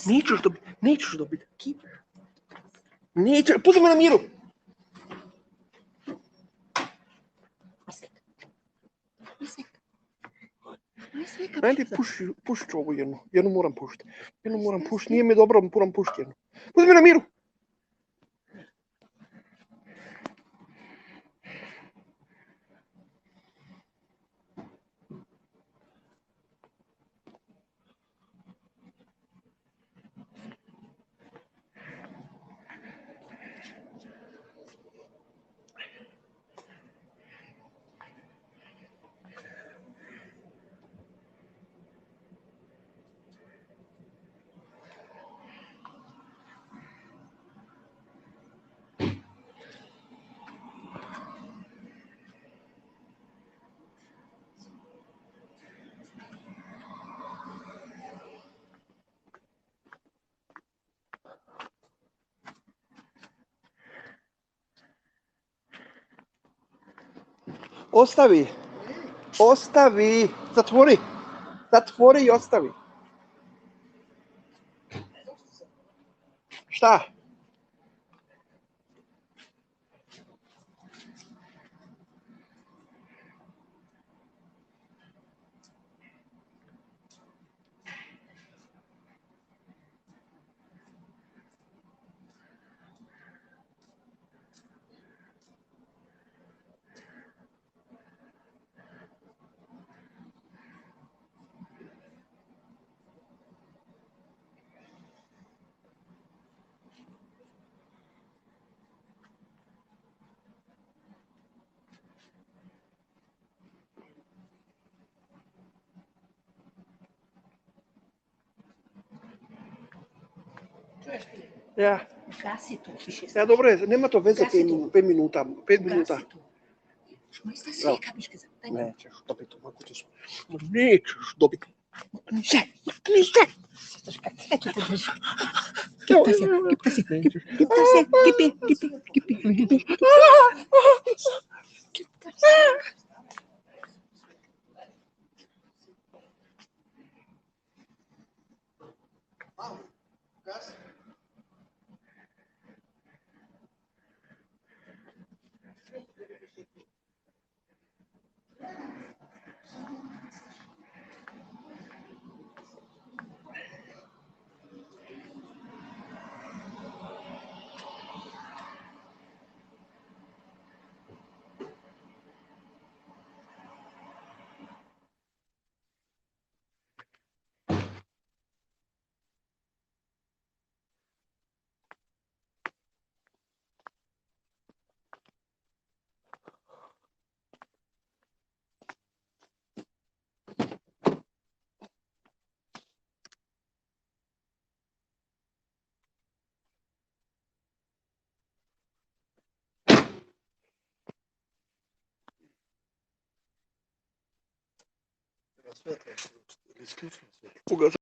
Nećeš dobiti. Nećeš, pusti me na miru. Ajde, pušit ću ovo jednu. Jednu moram pušiti. Nije mi dobro, moram pušiti jednu. Pusti me na miru. Ostavi. Zatvori i ostavi. Šta? Ja. Gasi to. Ja, dobro je, nema to veze 5 minuta. 5 minuta. Gasi to. Možda sve kapiške za taj. Nećeš dobiti, ako ćeš. Nećeš dobiti. Ništa. Eto te drži. Kipi. Sve to je isključeno sve.